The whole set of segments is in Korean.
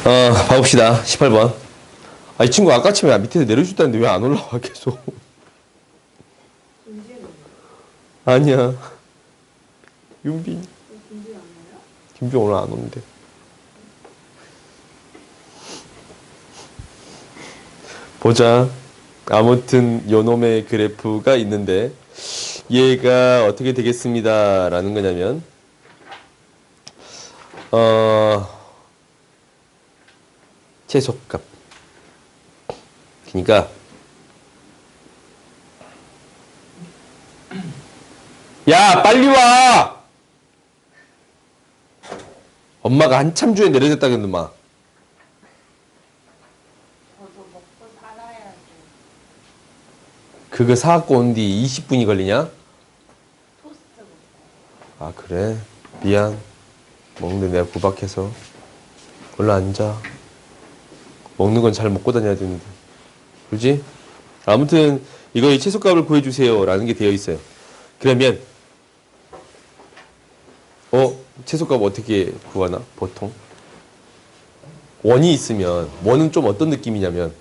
봐봅시다. 18번. 이 친구 아까 처음에 밑에서 내려줬다는데 왜 안 올라와, 계속. 아니야. 윤빈. 김준 오늘 안 오는데. 보자. 아무튼 요놈의 그래프가 있는데 얘가 어떻게 되겠습니다 라는 거냐면 최소값. 그러니까 야 빨리 와. 엄마가 한참 전에 내려졌다 그랬더만. 그거 사갖고 온 뒤 20분이 걸리냐? 아 그래? 미안. 먹는데 내가 구박해서. 얼른 앉아. 먹는 건 잘 먹고 다녀야 되는데. 그지? 아무튼 이거의 최소값을 구해주세요 라는 게 되어 있어요. 그러면 최소값 어떻게 구하나? 보통 원이 있으면 원은 좀 어떤 느낌이냐면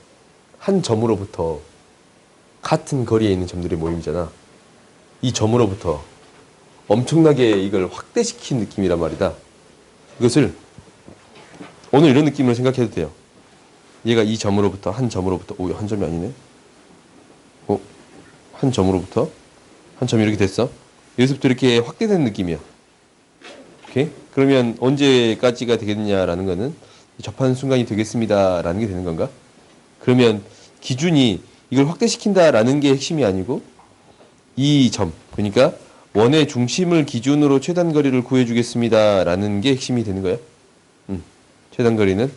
한 점으로부터 같은 거리에 있는 점들의 모임이잖아. 이 점으로부터 엄청나게 이걸 확대시킨 느낌이란 말이다. 이것을 오늘 이런 느낌으로 생각해도 돼요. 얘가 이 점으로부터 한 점으로부터 한 점이 아니네. 한 점으로부터 한 점이 이렇게 됐어. 여기서부터 이렇게 확대되는 느낌이야. 오케이? 그러면 언제까지가 되겠느냐라는 거는 접하는 순간이 되겠습니다라는 게 되는 건가? 그러면 기준이 이걸 확대시킨다라는 게 핵심이 아니고 이 점, 그러니까 원의 중심을 기준으로 최단 거리를 구해주겠습니다라는 게 핵심이 되는 거야. 최단 거리는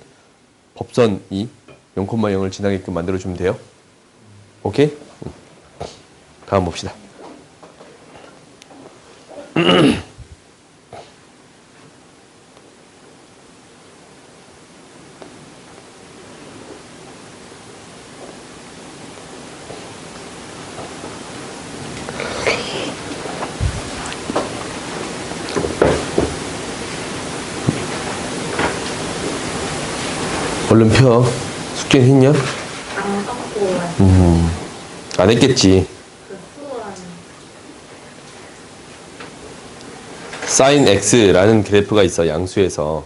법선이 0,0을 지나게끔 만들어주면 돼요. 오케이? 다음 봅시다. 얼른 펴. 숙제 했냐? 안 했겠지. sin x라는 그래프가 있어. 양수에서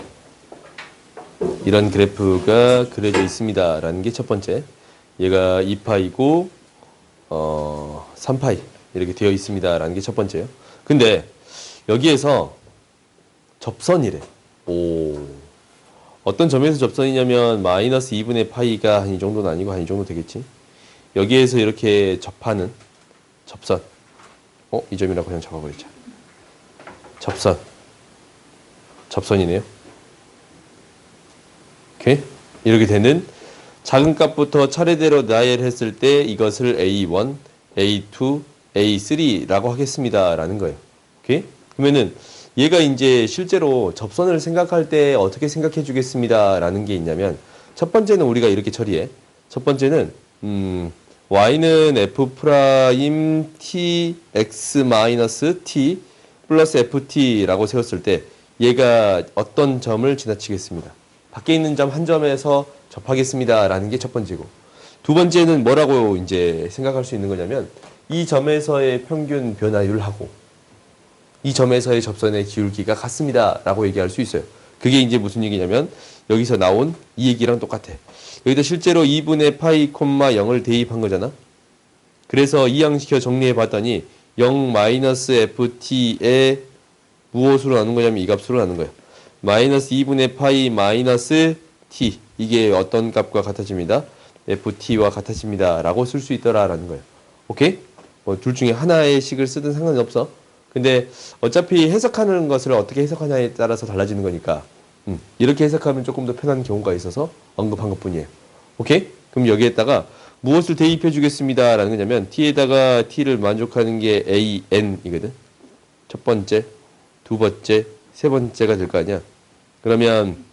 이런 그래프가 그려져 있습니다 라는 게 첫 번째. 얘가 2파이고 3파이 이렇게 되어 있습니다 라는 게 첫 번째예요. 근데 여기에서 접선이래. 어떤 점에서 접선이냐면 마이너스 2분의 파이가 한 이 정도는 아니고 한 이 정도 되겠지. 여기에서 이렇게 접하는 접선. 이 점이라고 그냥 적어버리자. 접선이네요. 오케이? 이렇게 되는 작은 값부터 차례대로 나열했을 때 이것을 A1, A2, A3라고 하겠습니다 라는 거예요. 오케이? 그러면은 얘가 이제 실제로 접선을 생각할 때 어떻게 생각해 주겠습니다 라는 게 있냐면 첫 번째는 우리가 이렇게 처리해. 첫 번째는 y는 f 프라임 t x 마이너스 t 플러스 ft라고 세웠을 때 얘가 어떤 점을 지나치겠습니다. 밖에 있는 점 한 점에서 접하겠습니다 라는 게 첫 번째고, 두 번째는 뭐라고 이제 생각할 수 있는 거냐면 이 점에서의 평균 변화율하고 이 점에서의 접선의 기울기가 같습니다 라고 얘기할 수 있어요. 그게 이제 무슨 얘기냐면 여기서 나온 이 얘기랑 똑같아. 여기다 실제로 2분의 파이 콤마 0을 대입한 거잖아. 그래서 이항시켜 정리해 봤더니 0 마이너스 ft에 무엇으로 나눈 거냐면 이 값으로 나눈 거예요. 마이너스 2분의 파이 마이너스 t, 이게 어떤 값과 같아집니다. ft와 같아집니다 라고 쓸 수 있더라라는 거예요. 오케이? 둘 중에 하나의 식을 쓰든 상관이 없어. 근데 어차피 해석하는 것을 어떻게 해석하냐에 따라서 달라지는 거니까 이렇게 해석하면 조금 더 편한 경우가 있어서 언급한 것 뿐이에요. 오케이? 그럼 여기에다가 무엇을 대입해 주겠습니다 라는 거냐면 t에다가 t를 만족하는 게 an이거든. 첫 번째, 두 번째, 세 번째가 될 거 아니야. 그러면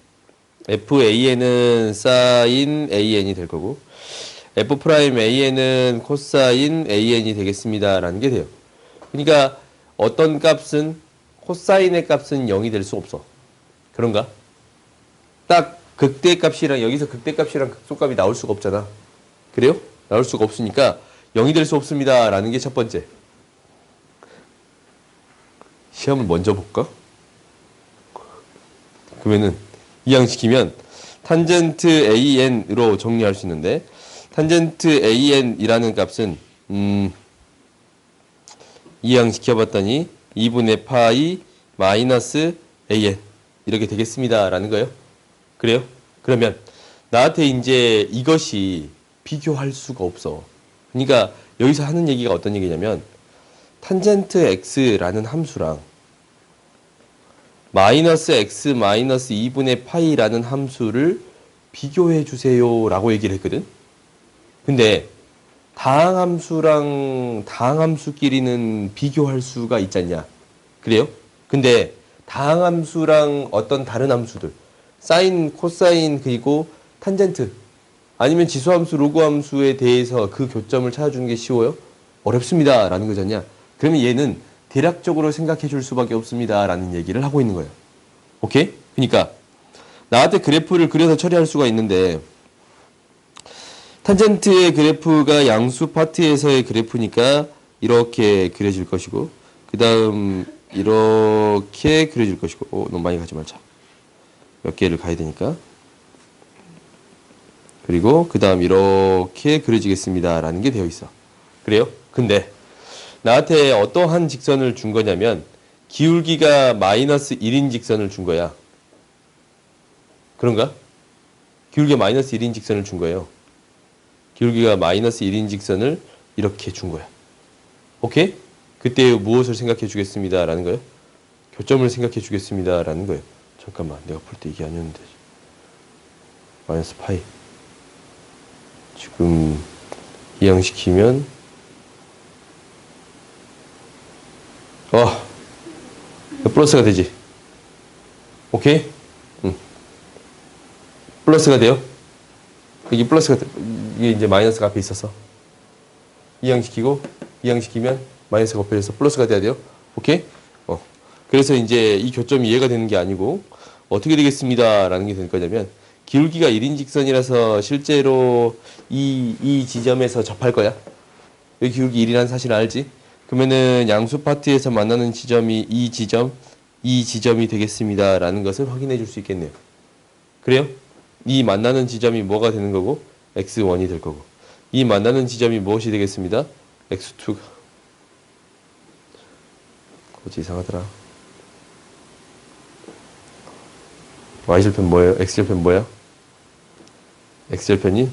fan은 sin an이 될 거고 f 프라임 an은 코사인 an이 되겠습니다 라는 게 돼요. 그러니까 어떤 값은 코사인의 값은 0이 될 수 없어. 그런가? 딱 극대값이랑 여기서 극대값이랑 극소값이 나올 수가 없잖아. 그래요? 나올 수가 없으니까 0이 될 수 없습니다. 라는 게 첫 번째. 시험을 먼저 볼까? 그러면은 이항시키면 탄젠트 AN으로 정리할 수 있는데 탄젠트 AN이라는 값은 이항시켜봤더니 2분의 파이 마이너스 AN 이렇게 되겠습니다. 라는 거예요. 그래요? 그러면 나한테 이제 이것이 비교할 수가 없어. 그러니까 여기서 하는 얘기가 어떤 얘기냐면 탄젠트 x라는 함수랑 마이너스 x 마이너스 2분의 파이라는 함수를 비교해 주세요 라고 얘기를 했거든. 근데 다항함수랑 다항함수끼리는 비교할 수가 있지 않냐. 그래요? 근데 다항함수랑 어떤 다른 함수들 사인, 코사인, 그리고 탄젠트 아니면 지수함수, 로그함수에 대해서 그 교점을 찾아주는 게 쉬워요? 어렵습니다 라는 거잖냐. 그러면 얘는 대략적으로 생각해 줄 수밖에 없습니다 라는 얘기를 하고 있는 거예요. 오케이? 그러니까 나한테 그래프를 그려서 처리할 수가 있는데 탄젠트의 그래프가 양수 파트에서의 그래프니까 이렇게 그려질 것이고 그 다음 이렇게 그려질 것이고 너무 많이 가지 말자. 몇 개를 가야 되니까. 그리고 그 다음 이렇게 그려지겠습니다 라는 게 되어 있어. 그래요? 근데 나한테 어떠한 직선을 준 거냐면 기울기가 마이너스 1인 직선을 준 거야. 그런가? 기울기가 마이너스 1인 직선을 준 거예요. 기울기가 마이너스 1인 직선을 이렇게 준 거야. 오케이? 그때 무엇을 생각해 주겠습니다 라는 거예요? 교점을 생각해 주겠습니다 라는 거예요. 잠깐만, 내가 볼 때 이게 아니었는데. 마이너스 파이. 지금 이항시키면 플러스가 되지. 오케이? 플러스가 돼요. 이게 플러스가 돼. 이게 이제 마이너스가 앞에 있어서 이항시키고 이항시키면 마이너스가 곱해져서 플러스가 돼야 돼요. 오케이? 그래서 이제 이 교점이 이해가 되는 게 아니고 어떻게 되겠습니다 라는 게 될 거냐면 기울기가 1인 직선이라서 실제로 이 지점에서 접할 거야. 여기 기울기 1이라는 사실 알지? 그러면은 양수 파트에서 만나는 지점이 이 지점이 되겠습니다 라는 것을 확인해 줄 수 있겠네요. 그래요? 이 만나는 지점이 뭐가 되는 거고 x1이 될 거고 이 만나는 지점이 무엇이 되겠습니다? x2가 뭐지 이상하더라. y절편 뭐예요? x절편 뭐야? x절편이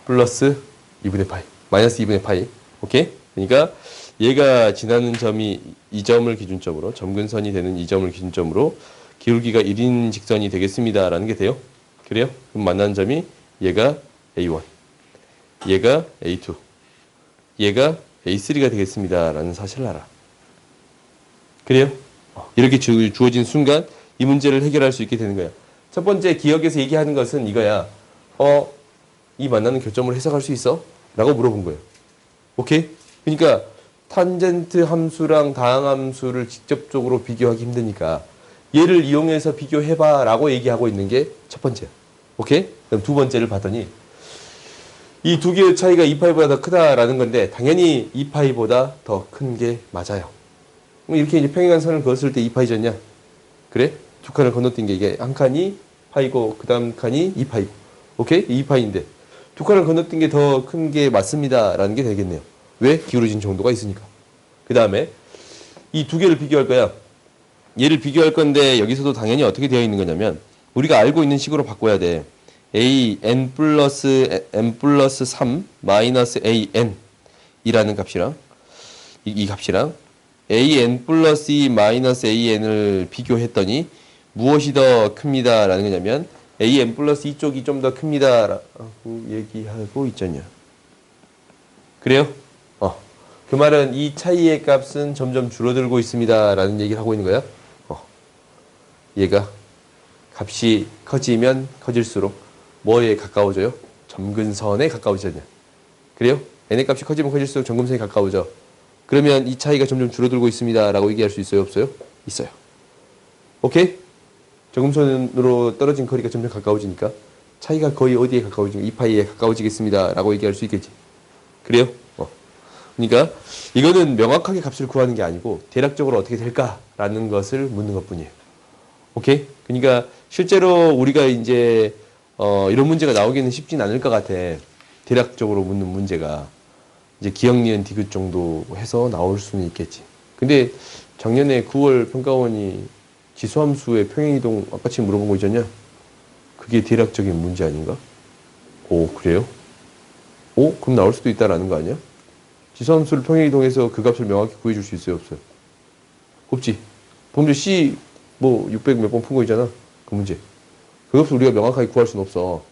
플러스 2분의 파이 마이너스 2분의 파이. 오케이? 그러니까 얘가 지나는 점이 이 점을 기준점으로 점근선이 되는 이 점을 기준점으로 기울기가 1인 직선이 되겠습니다 라는 게 돼요. 그래요? 그럼 만나는 점이 얘가 A1 얘가 A2 얘가 A3가 되겠습니다 라는 사실을 알아. 그래요? 이렇게 주어진 순간 이 문제를 해결할 수 있게 되는 거야. 첫 번째 기억에서 얘기하는 것은 이거야. 이 만나는 교점을 해석할 수 있어? 라고 물어본 거예요. 오케이? 그러니까 탄젠트 함수랑 다항함수를 직접적으로 비교하기 힘드니까 얘를 이용해서 비교해봐 라고 얘기하고 있는 게 첫 번째야. 오케이? 그럼 두 번째를 봤더니 이 두 개의 차이가 2파이보다 더 크다라는 건데 당연히 2파이보다 더 큰 게 맞아요. 이렇게 이제 평행한 선을 그었을 때 2파이졌냐? 그래? 두 칸을 건너뛴 게 이게 한 칸이 파이고 그 다음 칸이 2파이고 오케이? 2파이인데 두 칸을 건너뛴 게 더 큰 게 맞습니다 라는 게 되겠네요. 왜? 기울어진 정도가 있으니까. 그 다음에 이 두 개를 비교할 거야. 얘를 비교할 건데 여기서도 당연히 어떻게 되어 있는 거냐면 우리가 알고 있는 식으로 바꿔야 돼. a n 플러스 n 플러스 3 마이너스 a n 이라는 값이랑 이 값이랑 a n 플러스 2 마이너스 a n을 비교했더니 무엇이 더 큽니다 라는 거냐면 a n 플러스 2쪽이 좀 더 큽니다 라고 얘기하고 있잖냐. 그래요? 그 말은 이 차이의 값은 점점 줄어들고 있습니다 라는 얘기를 하고 있는 거야. 얘가 값이 커지면 커질수록 뭐에 가까워져요? 점근선에 가까워지냐. 그래요? n의 값이 커지면 커질수록 점근선에 가까워져. 그러면 이 차이가 점점 줄어들고 있습니다 라고 얘기할 수 있어요? 없어요? 있어요. 오케이? 적음선으로 떨어진 거리가 점점 가까워지니까 차이가 거의 어디에 가까워지고 2파이에 가까워지겠습니다 라고 얘기할 수 있겠지. 그래요? 그러니까 이거는 명확하게 값을 구하는 게 아니고 대략적으로 어떻게 될까라는 것을 묻는 것뿐이에요. 오케이? 그러니까 실제로 우리가 이제 이런 문제가 나오기는 쉽진 않을 것 같아. 대략적으로 묻는 문제가 이제 기억, 니은, 디귿 정도 해서 나올 수는 있겠지. 근데 작년에 9월 평가원이 지수함수의 평행이동 아까 지금 물어본 거 있잖냐? 그게 대략적인 문제 아닌가? 오, 그래요? 오, 그럼 나올 수도 있다라는 거 아니야? 지수함수를 평행이동해서 그 값을 명확히 구해줄 수 있어요, 없어요? 없지. 범죄 C 뭐 600 몇 번 푼 거 있잖아. 그 문제. 그 값을 우리가 명확하게 구할 수는 없어.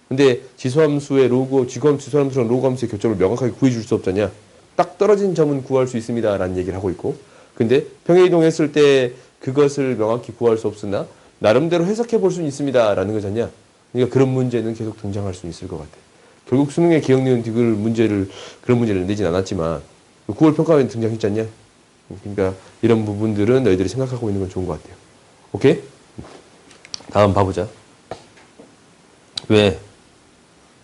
근데 지수함수의 지수함수랑 로그함수의 교점을 명확하게 구해줄 수 없잖냐. 딱 떨어진 점은 구할 수 있습니다 라는 얘기를 하고 있고, 근데 평행이동했을 때 그것을 명확히 구할 수 없으나 나름대로 해석해 볼 수는 있습니다 라는 거잖냐. 그러니까 그런 문제는 계속 등장할 수 있을 것 같아. 결국 수능의 기억, 니은, 디귿 그런 문제를 내진 않았지만 9월 평가원에 등장했지 않냐. 그러니까 이런 부분들은 너희들이 생각하고 있는 건 좋은 것 같아요. 오케이? 다음 봐보자. 왜?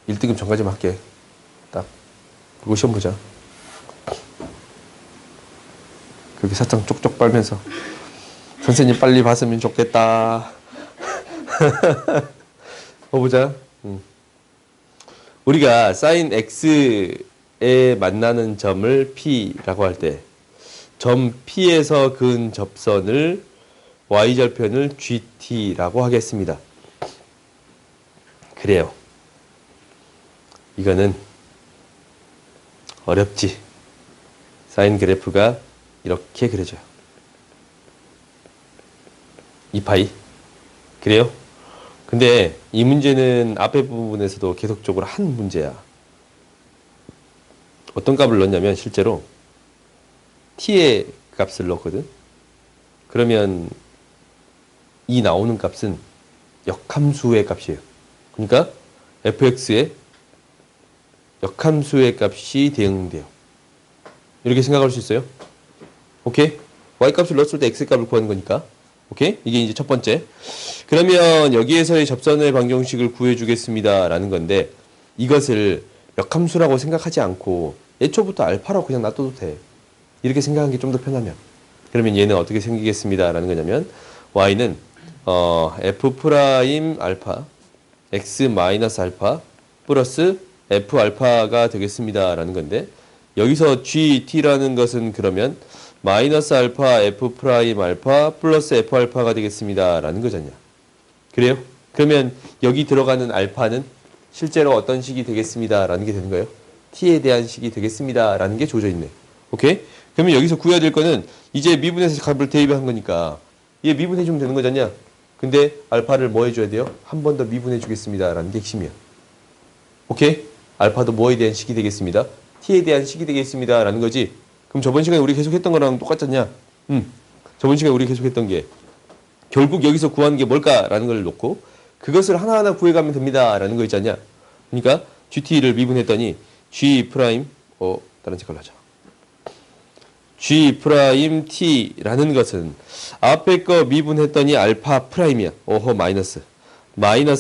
1등급 전까지만 할게. 딱. 그거 시험 보자. 그렇게 사탕 쪽쪽 빨면서 선생님 빨리 봤으면 좋겠다. 봐보자. 우리가 sin x에 만나는 점을 P라고 할 때 점 P에서 그은 접선을 y절편을 GT라고 하겠습니다. 그래요. 이거는 어렵지. 사인 그래프가 이렇게 그려져요. 2파이. 그래요? 근데 이 문제는 앞에 부분에서도 계속적으로 한 문제야. 어떤 값을 넣냐면 실제로 t의 값을 넣거든. 그러면 이 나오는 값은 역함수의 값이에요. 그러니까 fx의 역함수의 값이 대응돼요. 이렇게 생각할 수 있어요. 오케이? y값을 넣었을 때 x값을 구하는 거니까. 오케이? 이게 이제 첫 번째. 그러면 여기에서의 접선의 방정식을 구해주겠습니다 라는 건데, 이것을 역함수라고 생각하지 않고 애초부터 알파라고 그냥 놔둬도 돼. 이렇게 생각하는 게 좀 더 편하면. 그러면 얘는 어떻게 생기겠습니다 라는 거냐면, y는 f 프라임 알파 x 마이너스 알파 플러스 f 알파가 되겠습니다 라는 건데, 여기서 gt라는 것은 그러면 마이너스 알파 f 프라임 알파 플러스 f 알파가 되겠습니다 라는 거잖냐. 그래요? 그러면 여기 들어가는 알파는 실제로 어떤 식이 되겠습니다 라는 게 되는 거예요. t에 대한 식이 되겠습니다 라는 게 주어져 있네. 오케이? 그러면 여기서 구해야 될 거는 이제 미분해서 값을 대입한 거니까 얘 미분해 주면 되는 거잖냐. 근데 알파를 뭐 해줘야 돼요? 한 번 더 미분해 주겠습니다 라는 게 핵심이야. 오케이? 알파도 뭐에 대한 식이 되겠습니다. t에 대한 식이 되겠습니다 라는 거지. 그럼 저번 시간에 우리 계속 했던 거랑 똑같잖냐? 저번 시간에 우리 계속 했던 게 결국 여기서 구하는 게 뭘까라는 걸 놓고 그것을 하나하나 구해가면 됩니다 라는 거 있잖냐. 그러니까 GT를 미분했더니 G 프라임 다른 색깔로 하자. G 프라임 T라는 것은 앞에 거 미분했더니 알파 프라임이야. 오호 마이너스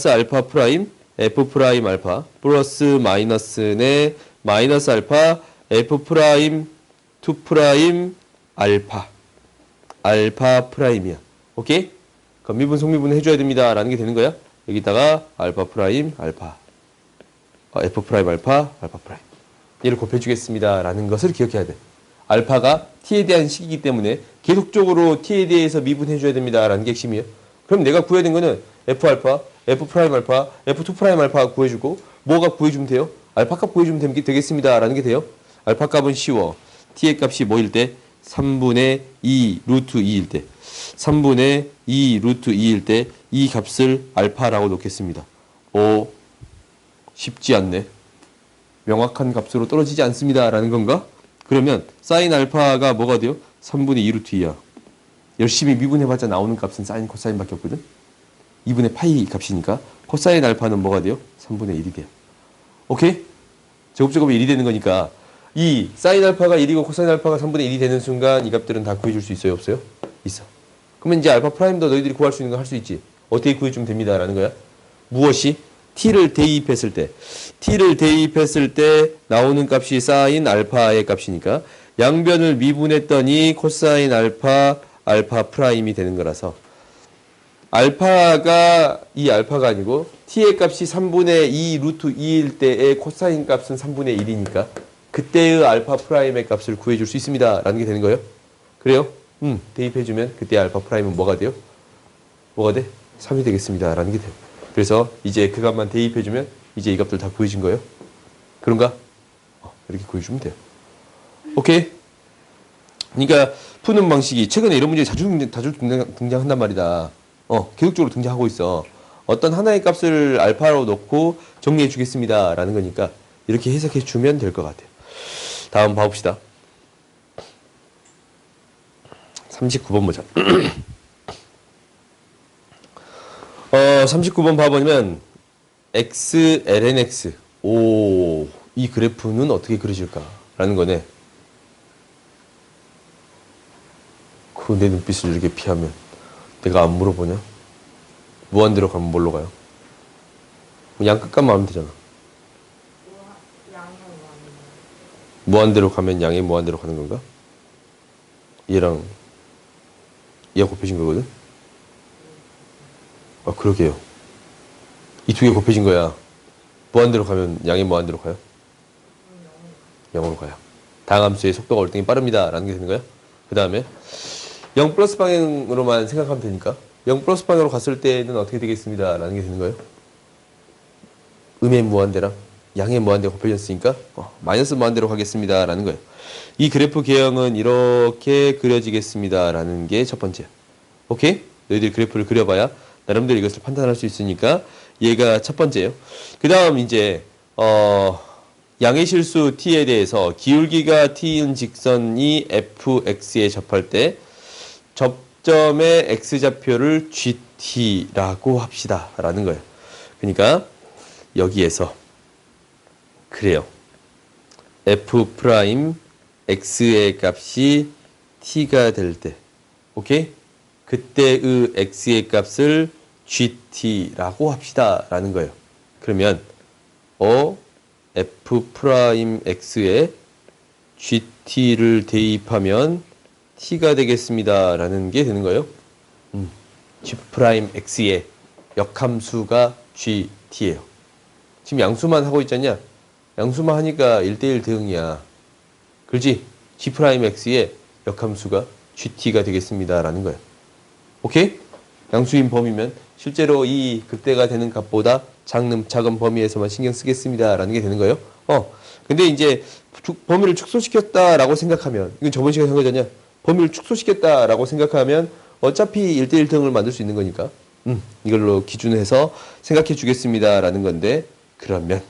알파 프라임 F 프라임 알파 플러스 마이너스네 마이너스 알파 F 프라임 2 프라임 알파 프라임이야. 오케이? 그럼 미분 속미분 해줘야 됩니다 라는 게 되는 거야. 여기다가 알파 프라임 알파 F 프라임 알파 프라임 얘를 곱해주겠습니다 라는 것을 기억해야 돼. 알파가 t에 대한 식이기 때문에 계속적으로 t에 대해서 미분해줘야 됩니다 라는 게 핵심이에요. 그럼 내가 구해야 되는 거는 f 알파, f 프라임 알파, f2 프라임 알파 구해주고 뭐가 구해주면 돼요? 알파 값 구해주면 되겠습니다 라는 게 돼요. 알파 값은 쉬워. t의 값이 뭐일 때? 3분의 2 루트 2일 때 3분의 2 루트 2일 때 이 값을 알파라고 놓겠습니다. 쉽지 않네. 명확한 값으로 떨어지지 않습니다 라는 건가? 그러면 사인 알파가 뭐가 돼요? 3분의 2 루트 2야. 열심히 미분해봤자 나오는 값은 사인 코사인밖에 없거든. 2분의 파이 값이니까 코사인 알파는 뭐가 돼요? 3분의 1이 돼요. 오케이? 제곱제곱이 1이 되는 거니까 이 사인 알파가 1이고 코사인 알파가 3분의 1이 되는 순간 이 값들은 다 구해줄 수 있어요? 없어요? 있어. 그러면 이제 알파 프라임도 너희들이 구할 수 있는 거 할 수 있지. 어떻게 구해주면 됩니다. 라는 거야. 무엇이? t를 대입했을 때. t를 대입했을 때 나오는 값이 사인 알파의 값이니까 양변을 미분했더니 코사인 알파, 알파 프라임이 되는 거라서 알파가 이 알파가 아니고 t의 값이 3분의 2 루트 2일 때의 코사인 값은 3분의 1이니까 그때의 알파 프라임의 값을 구해줄 수 있습니다. 라는 게 되는 거예요. 그래요? 대입해주면 그때 알파 프라임은 뭐가 돼요? 뭐가 돼? 3이 되겠습니다. 라는 게 돼요. 그래서 이제 그 값만 대입해주면 이제 이 값들 다 구해진 거예요. 그런가? 이렇게 구해주면 돼요. 오케이? 그러니까 푸는 방식이 최근에 이런 문제 자주 등장한단 말이다. 계속적으로 등장하고 있어. 어떤 하나의 값을 알파로 놓고 정리해 주겠습니다. 라는 거니까 이렇게 해석해 주면 될 것 같아요. 다음 봐봅시다. 39번 보자. 39번 봐보면 x, ln x. 오, 이 그래프는 어떻게 그려질까? 라는 거네. 내 눈빛을 이렇게 피하면 내가 안 물어보냐? 무한대로 가면 뭘로 가요? 양 끝값만 하면 되잖아. 무한대로 가면 양이 무한대로 가는 건가? 얘랑 얘가 곱해진 거거든? 그러게요. 이 두 개 곱해진 거야. 무한대로 가면 양이 무한대로 가요? 0으로 가요. 다항함수의 속도가 월등히 빠릅니다. 라는 게 되는 거야. 그 다음에 0 플러스 방향으로만 생각하면 되니까 0 플러스 방향으로 갔을 때는 어떻게 되겠습니다. 라는 게 되는 거예요. 음의 무한대랑 양의 무한대가 곱해졌으니까 마이너스 무한대로 가겠습니다. 라는 거예요. 이 그래프 개형은 이렇게 그려지겠습니다. 라는 게 첫 번째. 오케이? 너희들이 그래프를 그려봐야 나름대로 이것을 판단할 수 있으니까 얘가 첫 번째예요. 그 다음 이제 양의 실수 t에 대해서 기울기가 t인 직선이 fx에 접할 때 접점의 x좌표를 gt라고 합시다. 라는 거예요. 그러니까 여기에서 그래요. f 프라임 x의 값이 t가 될 때 오케이? 그때의 x의 값을 gt라고 합시다. 라는 거예요. 그러면 f 프라임 x에 gt를 대입하면 t가 되겠습니다. 라는 게 되는 거예요. g 프라임 x의 역함수가 gt예요. 지금 양수만 하고 있잖냐? 양수만 하니까 1대1 대응이야. 그렇지? g 프라임 x의 역함수가 gt가 되겠습니다. 라는 거예요. 오케이? 양수인 범위면 실제로 이 극대가 되는 값보다 작은 범위에서만 신경 쓰겠습니다. 라는 게 되는 거예요. 근데 이제 범위를 축소시켰다라고 생각하면 이건 저번 시간에 한 거잖냐? 범위를 축소시켰다라고 생각하면 어차피 1대1 대응을 만들 수 있는 거니까 이걸로 기준해서 생각해 주겠습니다. 라는 건데 그러면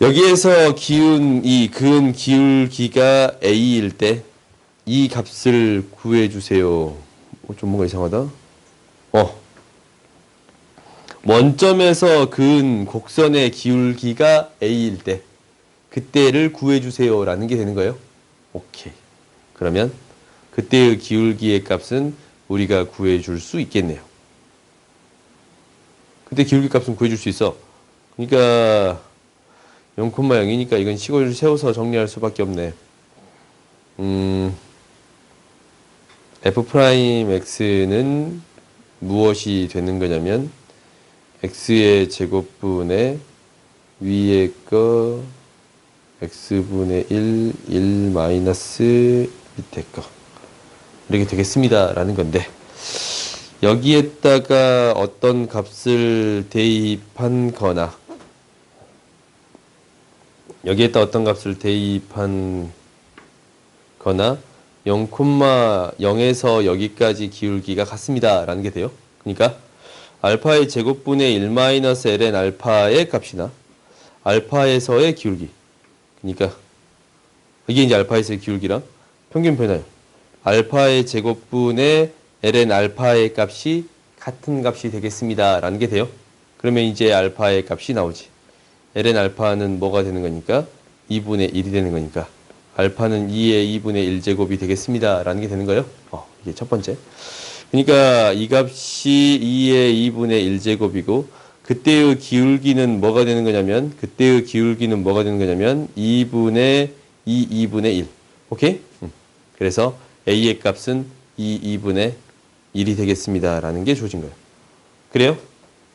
여기에서 근 기울기가 a일 때 이 값을 구해주세요. 좀 뭔가 이상하다. 원점에서 근 곡선의 기울기가 a일 때 그때를 구해주세요. 라는 게 되는 거예요. 오케이. 그러면 그때의 기울기의 값은 우리가 구해줄 수 있겠네요. 그때 기울기 값은 구해줄 수 있어. 그러니까 0,0이니까 이건 식을 세워서 정리할 수밖에 없네. f'x는 무엇이 되는 거냐면 x의 제곱분의 위에 거 x분의 1 마이너스 밑에 거 이렇게 되겠습니다. 라는 건데 여기에다가 어떤 값을 대입한 거나 여기에다 어떤 값을 대입한 거나 0,0에서 여기까지 기울기가 같습니다. 라는 게 돼요. 그러니까 알파의 제곱분의 1-ln 알파의 값이나 알파에서의 기울기. 그러니까 이게 이제 알파에서의 기울기랑 평균 변화요. 알파의 제곱분의 ln 알파의 값이 같은 값이 되겠습니다. 라는 게 돼요. 그러면 이제 알파의 값이 나오지. ln 알파는 뭐가 되는 거니까? 2분의 1이 되는 거니까. 알파는 2의 2분의 1제곱이 되겠습니다. 라는 게 되는 거예요. 이게 첫 번째. 그러니까 이 값이 2의 2분의 1제곱이고 그때의 기울기는 뭐가 되는 거냐면 2분의 2분의 1. 오케이? 그래서 A의 값은 2분의 1이 되겠습니다. 라는 게 주어진 거예요. 그래요?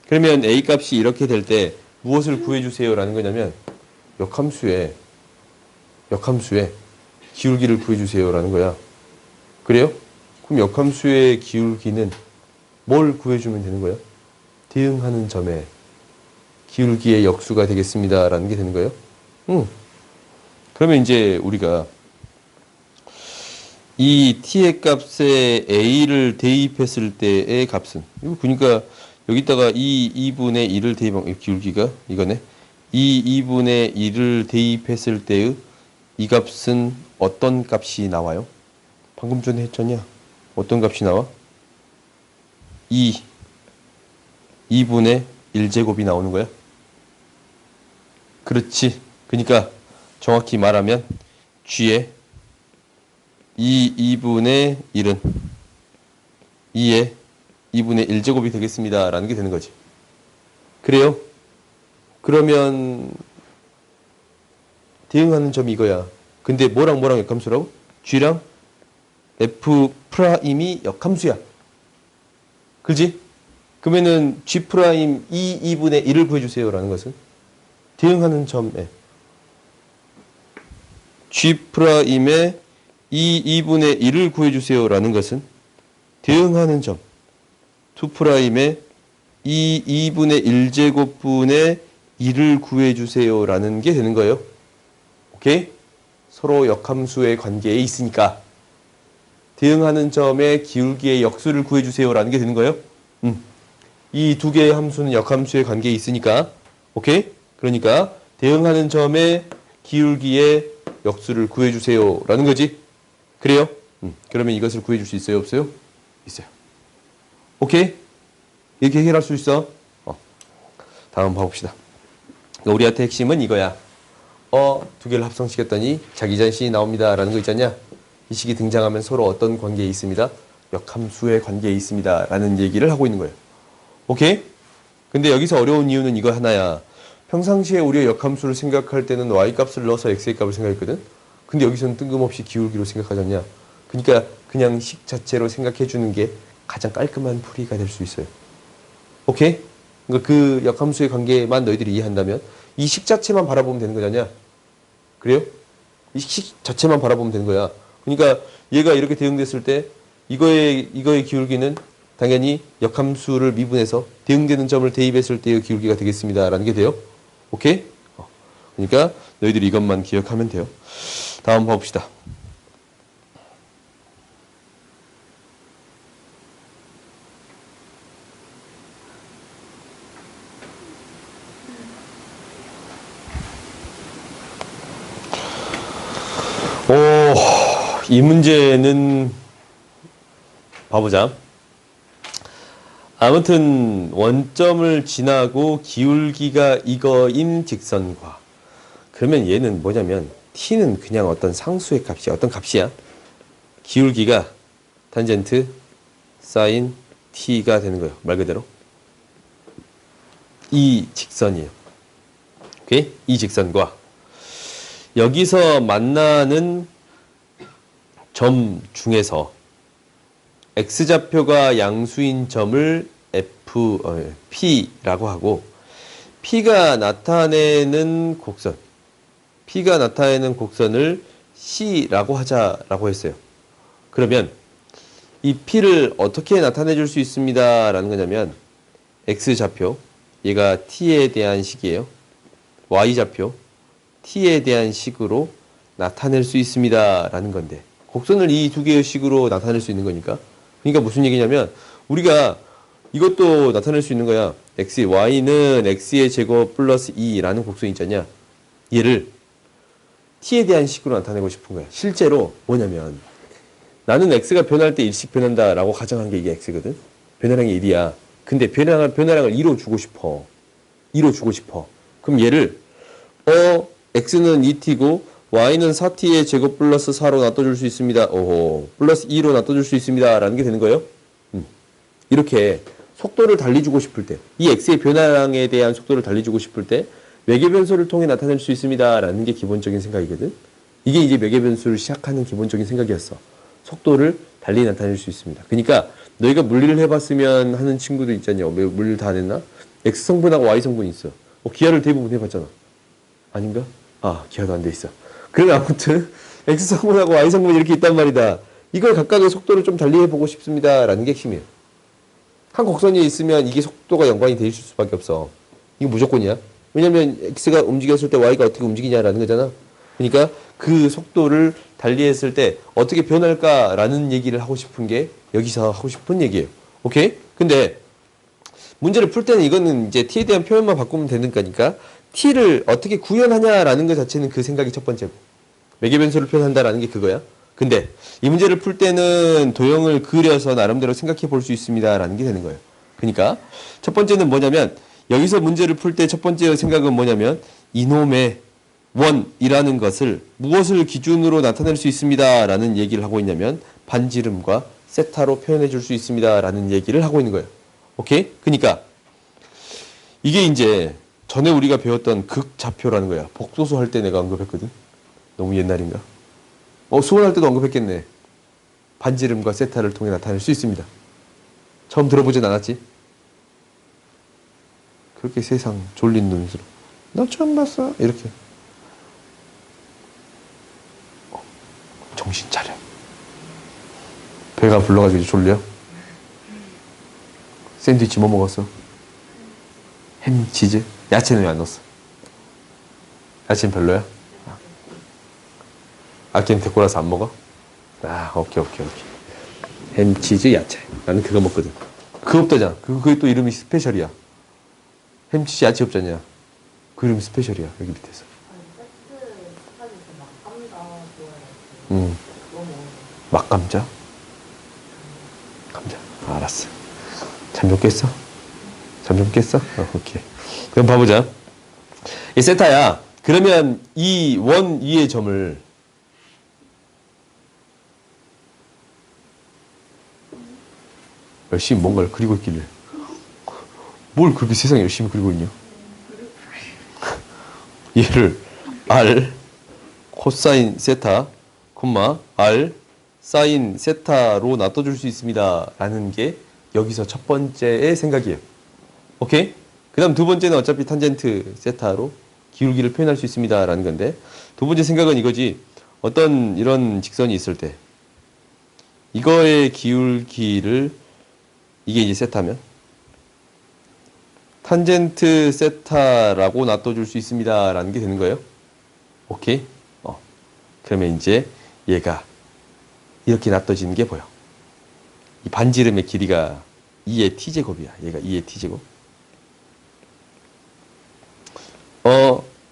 그러면 A 값이 이렇게 될 때 무엇을 구해주세요? 라는 거냐면 역함수의 기울기를 구해주세요. 라는 거야. 그래요? 그럼 역함수의 기울기는 뭘 구해주면 되는 거예요? 대응하는 점의 기울기의 역수가 되겠습니다. 라는 게 되는 거예요. 그러면 이제 우리가 이 t의 값에 a를 대입했을 때의 값은 이거 그러니까 여기다가 2분의 1을 대입한 기울기가 이거네. 2분의 1을 대입했을 때의 이 값은 어떤 값이 나와요? 방금 전에 했잖냐? 어떤 값이 나와? 2분의 1제곱이 나오는 거야? 그렇지. 그러니까 정확히 말하면 g의 2분의 1은 2의 2분의 1제곱이 되겠습니다. 라는 게 되는 거지. 그래요? 그러면 대응하는 점이 이거야. 근데 뭐랑 역함수라고? g랑 f'이 역함수야. 그지? 그러면은 g' 2분의 1을 구해주세요. 라는 것은 대응하는 점에 g'의 2분의 1을 구해주세요. 라는 것은 대응하는 점 2'의 2분의 1제곱분의 1을 구해주세요. 라는 게 되는 거예요. 오케이? 서로 역함수의 관계에 있으니까 대응하는 점의 기울기의 역수를 구해주세요. 라는 게 되는 거예요. 이 두 개의 함수는 역함수의 관계에 있으니까 오케이? 그러니까 대응하는 점의 기울기의 역수를 구해주세요. 라는 거지. 그래요? 그러면 이것을 구해줄 수 있어요? 없어요? 있어요. 오케이? 이렇게 해결할 수 있어? 다음 봐봅시다. 우리한테 핵심은 이거야. 두 개를 합성시켰더니 자기전신이 나옵니다. 라는 거 있잖냐? 이 식이 등장하면 서로 어떤 관계에 있습니다? 역함수의 관계에 있습니다. 라는 얘기를 하고 있는 거예요. 오케이? 근데 여기서 어려운 이유는 이거 하나야. 평상시에 우리가 역함수를 생각할 때는 y값을 넣어서 x의 값을 생각했거든? 근데 여기서는 뜬금없이 기울기로 생각하잖냐? 그러니까 그냥 식 자체로 생각해 주는 게 가장 깔끔한 풀이가 될 수 있어요. 오케이? 그러니까 그 역함수의 관계만 너희들이 이해한다면 이 식 자체만 바라보면 되는 거잖냐? 그래요? 이 식 자체만 바라보면 되는 거야. 그러니까 얘가 이렇게 대응됐을 때 이거의 기울기는 당연히 역함수를 미분해서 대응되는 점을 대입했을 때의 기울기가 되겠습니다. 라는 게 돼요. 오케이? 그러니까 너희들이 이것만 기억하면 돼요. 다음 봐봅시다. 이 문제는 봐보자. 아무튼 원점을 지나고 기울기가 이거인 직선과 그러면 얘는 뭐냐면 t는 그냥 어떤 상수의 값이야. 어떤 값이야? 기울기가 탄젠트 사인 t가 되는 거예요. 말 그대로 이 직선이에요. 오케이? 이 직선과 여기서 만나는 점 중에서 x좌표가 양수인 점을 P라고 하고 P가 나타내는 곡선을 C라고 하자라고 했어요. 그러면 이 P를 어떻게 나타내 줄 수 있습니다. 라는 거냐면 x좌표, 얘가 T에 대한 식이에요. y좌표, T에 대한 식으로 나타낼 수 있습니다. 라는 건데 곡선을 이 두 개의 식으로 나타낼 수 있는 거니까 그러니까 무슨 얘기냐면 우리가 이것도 나타낼 수 있는 거야. y는 x의 제곱 플러스 2라는 곡선이 있잖냐. 얘를 t에 대한 식으로 나타내고 싶은 거야. 실제로 뭐냐면 나는 x가 변할 때 일씩 변한다 라고 가정한 게 이게 x거든. 변화량이 1이야. 근데 변화량을 2로 주고 싶어. 그럼 얘를 x는 2t고 y는 4t의 제곱 플러스 4로 놔둬줄 수 있습니다. 플러스 2로 놔둬줄 수 있습니다. 라는 게 되는 거예요. 이렇게 속도를 달리주고 싶을 때, 이 x의 변화량에 대한 속도를 달리주고 싶을 때 매개 변수를 통해 나타낼 수 있습니다라는 게 기본적인 생각이거든. 이게 이제 매개 변수를 시작하는 기본적인 생각이었어. 속도를 달리 나타낼 수 있습니다. 그러니까 너희가 물리를 해봤으면 하는 친구도 있잖냐. 물리를 다 안 했나? x성분하고 y성분이 있어. 기하를 대부분 해봤잖아. 아닌가? 기하도 안 돼 있어. 그러면 아무튼 x성분하고 y성분이 이렇게 있단 말이다. 이걸 각각의 속도를 좀 달리해보고 싶습니다라는 게 핵심이에요. 한 곡선이 있으면 이게 속도가 연관이 돼 있을 수밖에 없어. 이거 무조건이야. 왜냐면 x가 움직였을 때 y가 어떻게 움직이냐라는 거잖아. 그러니까 그 속도를 달리했을 때 어떻게 변할까라는 얘기를 하고 싶은 게 여기서 하고 싶은 얘기예요. 오케이? 근데 문제를 풀 때는 이거는 이제 t에 대한 표현만 바꾸면 되는 거니까 t를 어떻게 구현하냐라는 것 자체는 그 생각이 첫 번째고 매개 변수를 표현한다라는 게 그거야. 근데 이 문제를 풀 때는 도형을 그려서 나름대로 생각해 볼 수 있습니다라는 게 되는 거예요. 그러니까 첫 번째는 뭐냐면 여기서 문제를 풀 때 첫 번째 생각은 뭐냐면 이놈의 원이라는 것을 무엇을 기준으로 나타낼 수 있습니다라는 얘기를 하고 있냐면 반지름과 세타로 표현해 줄 수 있습니다라는 얘기를 하고 있는 거예요. 오케이? 그러니까 이게 이제 전에 우리가 배웠던 극좌표라는 거야. 복소수 할 때 내가 언급했거든. 너무 옛날인가? 수원할 때도 언급했겠네. 반지름과 세타를 통해 나타낼 수 있습니다. 처음 들어보진 않았지? 그렇게 세상 졸린 눈으로 나 처음 봤어 이렇게 정신 차려. 배가 불러가지고 졸려? 샌드위치 뭐 먹었어? 햄, 치즈? 야채는 왜 안 넣었어? 야채는 별로야? 아끼는 데꼬라서 안 먹어? 오케이. 햄, 치즈, 야채. 나는 그거 먹거든. 그거 없다잖아. 그게 또 이름이 스페셜이야. 햄, 치즈, 야채 없잖냐. 그 이름이 스페셜이야. 여기 밑에서. 막감자? 감자. 알았어. 잠 좀 깼어? 오케이. 그럼 봐보자. 이 세타야. 그러면 이 원 위의 점을 열심히 뭔가를 그리고 있길래 뭘 그렇게 세상에 열심히 그리고 있냐? 얘를 R 코사인 세타 R 사인 세타로 놔둬줄 수 있습니다 라는 게 여기서 첫 번째의 생각이에요. 오케이? 그 다음 두 번째는 어차피 탄젠트 세타로 기울기를 표현할 수 있습니다 라는 건데 두 번째 생각은 이거지. 어떤 이런 직선이 있을 때 이거의 기울기를 이게 이제 세타면 탄젠트 세타라고 놔둬줄 수 있습니다 라는 게 되는 거예요. 오케이? 그러면 이제 얘가 이렇게 놔둬지는 게 보여. 이 반지름의 길이가 2의 t제곱이야. 얘가 2의 t제곱.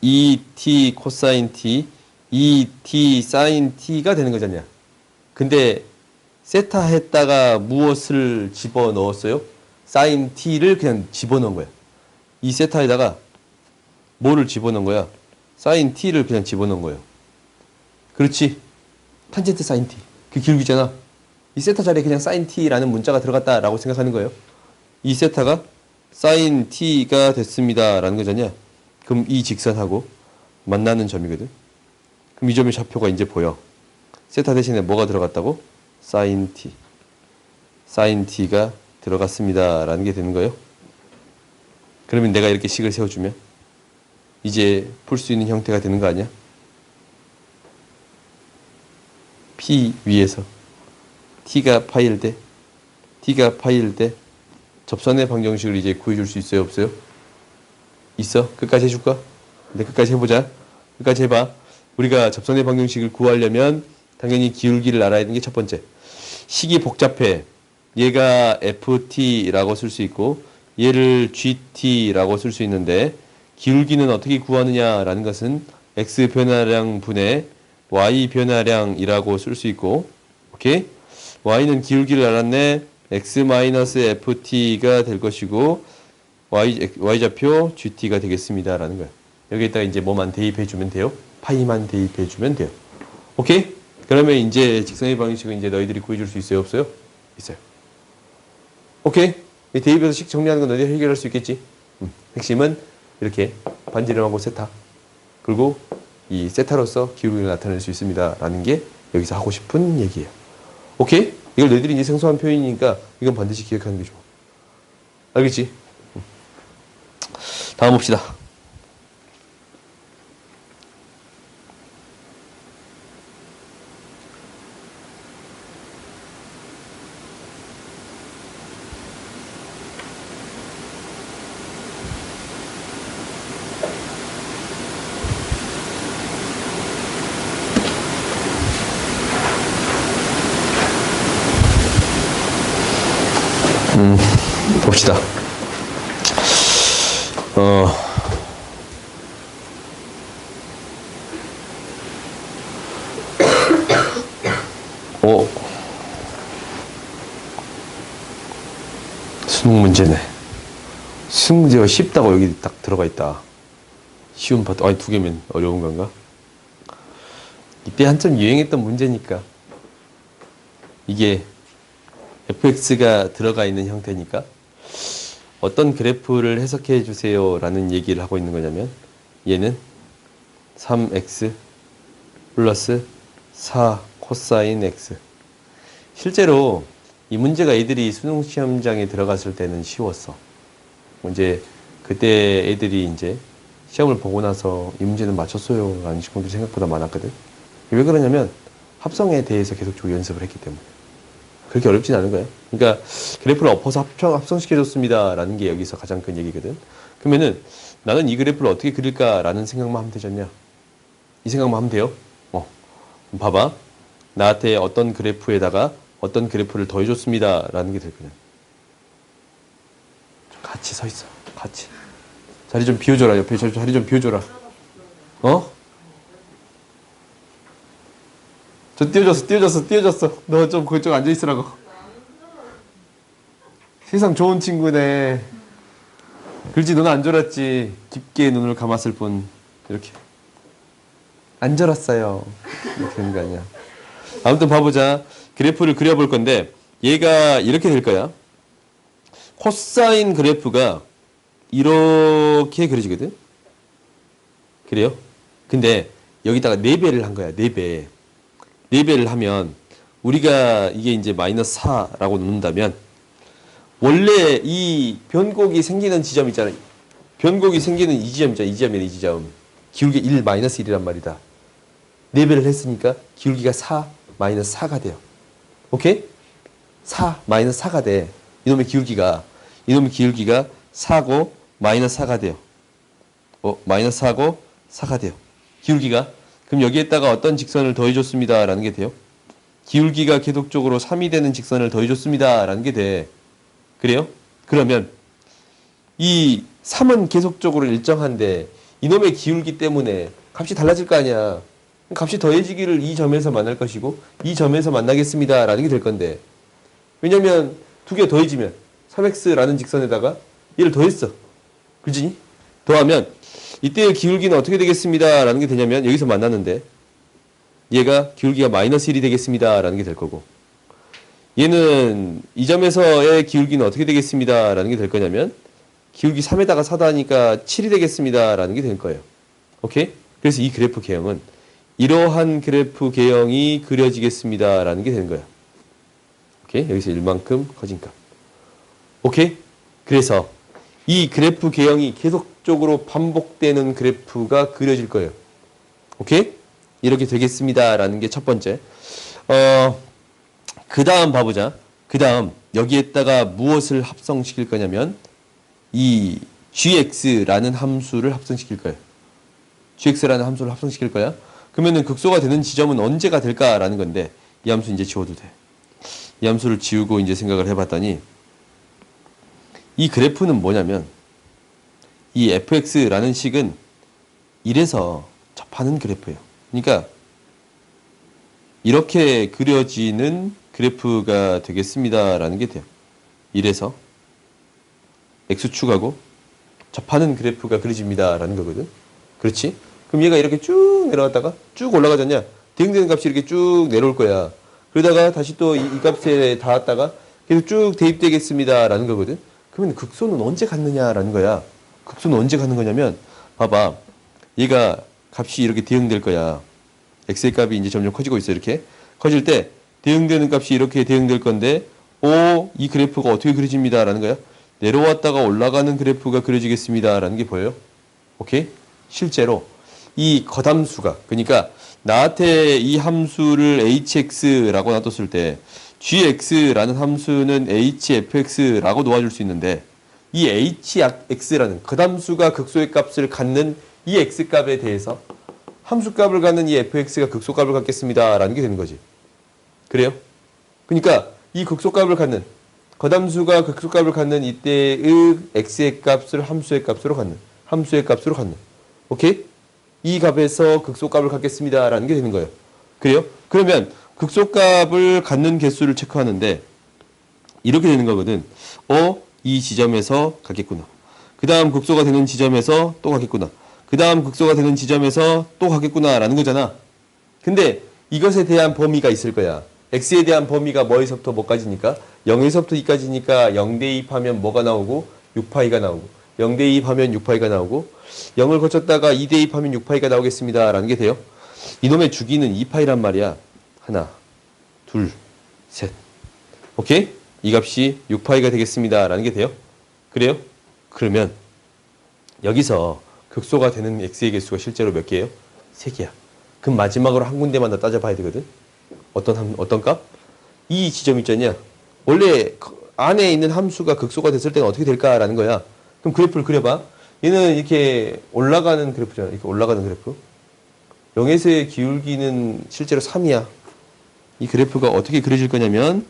2t 코사인 t, 2t 사인 t가 되는 거잖냐. 근데 세타 했다가 무엇을 집어넣었어요? 사인 t를 그냥 집어넣은 거야. 이 세타에다가 뭐를 집어넣은 거야? 사인 t를 그냥 집어넣은 거예요. 그렇지. 탄젠트 사인 t. 그 기울기잖아. 이 세타 자리에 그냥 사인 t라는 문자가 들어갔다라고 생각하는 거예요. 이 세타가 사인 t가 됐습니다 라는 거잖냐. 그럼 이 직선하고 만나는 점이거든. 그럼 이 점의 좌표가 이제 보여. 세타 대신에 뭐가 들어갔다고? 사인 t. 사인 t가 들어갔습니다 라는 게 되는 거예요. 그러면 내가 이렇게 식을 세워주면 이제 풀 수 있는 형태가 되는 거 아니야? P 위에서 T가 파일 때 접선의 방정식을 이제 구해줄 수 있어요? 없어요? 있어? 끝까지 해줄까? 근데 끝까지 해보자. 끝까지 해봐. 우리가 접선의 방정식을 구하려면 당연히 기울기를 알아야 되는 게 첫 번째. 식이 복잡해. 얘가 FT라고 쓸 수 있고 얘를 GT라고 쓸 수 있는데 기울기는 어떻게 구하느냐라는 것은 X 변화량 분의 Y 변화량이라고 쓸 수 있고, 오케이? Y는 기울기를 알았네. X-FT가 될 것이고, Y좌표 GT가 되겠습니다. 라는 거야. 여기에다가 이제 뭐만 대입해주면 돼요? 파이만 대입해주면 돼요. 오케이? 그러면 이제 직선의 방정식은 이제 너희들이 구해줄 수 있어요? 없어요? 있어요. 오케이? 이 대입에서 식 정리하는 건 너희들이 해결할 수 있겠지? 핵심은 이렇게 반지름하고 세타. 그리고 이 세타로서 기울기를 나타낼 수 있습니다. 라는 게 여기서 하고 싶은 얘기예요. 오케이? 이걸 너희들이 이제 생소한 표현이니까 이건 반드시 기억하는 게 좋아. 알겠지? 다음 봅시다. 봅시다. 수능 문제네. 수능 문제가 쉽다고 여기 딱 들어가 있다. 쉬운 파트. 아니, 두 개면 어려운 건가? 이때 한참 유행했던 문제니까. 이게 fx가 들어가 있는 형태니까 어떤 그래프를 해석해 주세요 라는 얘기를 하고 있는 거냐면 얘는 3x 플러스 4 코사인 x. 실제로 이 문제가 애들이 수능 시험장에 들어갔을 때는 쉬웠어. 이제 그때 애들이 이제 시험을 보고 나서 이 문제는 맞췄어요 라는 친구들이 생각보다 많았거든. 왜 그러냐면 합성에 대해서 계속적으로 연습을 했기 때문에. 그렇게 어렵진 않은 거예요. 그러니까 그래프를 엎어서 합성시켜줬습니다 라는 게 여기서 가장 큰 얘기거든. 그러면은 나는 이 그래프를 어떻게 그릴까 라는 생각만 하면 되잖냐. 이 생각만 하면 돼요. 봐봐. 나한테 어떤 그래프에다가 어떤 그래프를 더해줬습니다 라는 게 될 거냐. 같이 서 있어. 같이. 자리 좀 비워줘라. 옆에 자리 좀 비워줘라. 저 띄워졌어. 너 좀 그쪽 앉아있으라고. 세상 좋은 친구네. 글지 너는 안 졸았지. 깊게 눈을 감았을 뿐. 이렇게. 안 졸았어요. 이렇게 되는 거 아니야. 아무튼 봐보자. 그래프를 그려볼 건데 얘가 이렇게 될 거야. 코사인 그래프가 이렇게 그려지거든. 그래요? 근데 여기다가 4배를 한 거야. 4배. 4배를 하면 우리가 이게 이제 마이너스 4라고 놓는다면 원래 이 변곡이 생기는 지점 있잖아요. 변곡이 생기는 이 지점 있잖아. 이 지점이네. 이 지점. 기울기 1 마이너스 1이란 말이다. 4배를 했으니까 기울기가 4 마이너스 4가 돼요. 오케이? 4 마이너스 4가 돼. 이놈의 기울기가 4고 마이너스 4가 돼요. 마이너스 4고 4가 돼요. 기울기가. 그럼 여기에다가 어떤 직선을 더해줬습니다 라는 게 돼요. 기울기가 계속적으로 3이 되는 직선을 더해줬습니다 라는 게 돼. 그래요? 그러면 이 3은 계속적으로 일정한데 이놈의 기울기 때문에 값이 달라질 거 아니야. 값이 더해지기를 이 점에서 만날 것이고 이 점에서 만나겠습니다 라는 게 될 건데, 왜냐면 두 개 더해지면 3x라는 직선에다가 얘를 더했어. 그지? 더하면 이때의 기울기는 어떻게 되겠습니다 라는 게 되냐면 여기서 만났는데 얘가 기울기가 마이너스 1이 되겠습니다 라는 게 될 거고, 얘는 이 점에서의 기울기는 어떻게 되겠습니다 라는 게 될 거냐면 기울기 3에다가 4 더하니까 7이 되겠습니다 라는 게 될 거예요. 오케이? 그래서 이 그래프 개형은 이러한 그래프 개형이 그려지겠습니다 라는 게 되는 거야. 오케이? 여기서 1만큼 커진 값. 오케이? 그래서 이 그래프 개형이 계속적으로 반복되는 그래프가 그려질 거예요. 오케이? 이렇게 되겠습니다 라는 게 첫 번째. 그 다음 봐보자. 그 다음 여기에다가 무엇을 합성시킬 거냐면 이 gx라는 함수를 합성시킬 거예요. gx라는 함수를 합성시킬 거야. 그러면은 극소가 되는 지점은 언제가 될까라는 건데 이 함수 이제 지워도 돼. 이 함수를 지우고 이제 생각을 해봤더니 이 그래프는 뭐냐면 이 fx라는 식은 1에서 접하는 그래프예요. 그러니까 이렇게 그려지는 그래프가 되겠습니다 라는 게 돼요. 1에서 x축하고 접하는 그래프가 그려집니다 라는 거거든. 그렇지? 그럼 얘가 이렇게 쭉 내려갔다가 쭉 올라가잖냐. 대응되는 값이 이렇게 쭉 내려올 거야. 그러다가 다시 또 이 값에 닿았다가 계속 쭉 대입되겠습니다라는 거거든. 그러면 극소는 언제 갖느냐라는 거야. 극소는 언제 갖는 거냐면 봐봐. 얘가 값이 이렇게 대응될 거야. x의 값이 이제 점점 커지고 있어. 이렇게 커질 때 대응되는 값이 이렇게 대응될 건데 이 그래프가 어떻게 그려집니다라는 거야. 내려왔다가 올라가는 그래프가 그려지겠습니다라는 게 보여요. 오케이? 실제로 이 거담수가 그러니까 나한테 이 함수를 hx라고 놔뒀을 때 gx라는 함수는 hfx라고 놓아줄 수 있는데 이 hx라는 거담수가 극소의 값을 갖는 이 x값에 대해서 함수값을 갖는 이 fx가 극소값을 갖겠습니다라는 게 되는 거지. 그래요? 그러니까 이 극소값을 갖는 거담수가 극소값을 갖는 이때의 x의 값을 함수의 값으로 갖는 오케이? 이 값에서 극소값을 갖겠습니다라는 게 되는 거예요. 그래요? 그러면 극소값을 갖는 개수를 체크하는데 이렇게 되는 거거든. 이 지점에서 갖겠구나. 그 다음 극소가 되는 지점에서 또 갖겠구나. 그 다음 극소가 되는 지점에서 또 갖겠구나 라는 거잖아. 근데 이것에 대한 범위가 있을 거야. x에 대한 범위가 뭐에서부터 뭐까지니까 0에서부터 2까지니까 0 대입하면 뭐가 나오고 6파이가 나오고 0 대입하면 6파이가 나오고 0을 거쳤다가 2 대입하면 6파이가 나오겠습니다 라는 게 돼요. 이놈의 주기는 2파이란 말이야. 하나, 둘, 셋. 오케이? 이 값이 6파이가 되겠습니다 라는 게 돼요. 그래요? 그러면 여기서 극소가 되는 x의 개수가 실제로 몇 개예요? 3개야. 그럼 마지막으로 한 군데만 더 따져봐야 되거든. 어떤 값? 이 지점 있잖냐. 원래 안에 있는 함수가 극소가 됐을 때는 어떻게 될까라는 거야. 그럼 그래프를 그려봐. 얘는 이렇게 올라가는 그래프잖아. 이렇게 올라가는 그래프. 0에서의 기울기는 실제로 3이야. 이 그래프가 어떻게 그려질 거냐면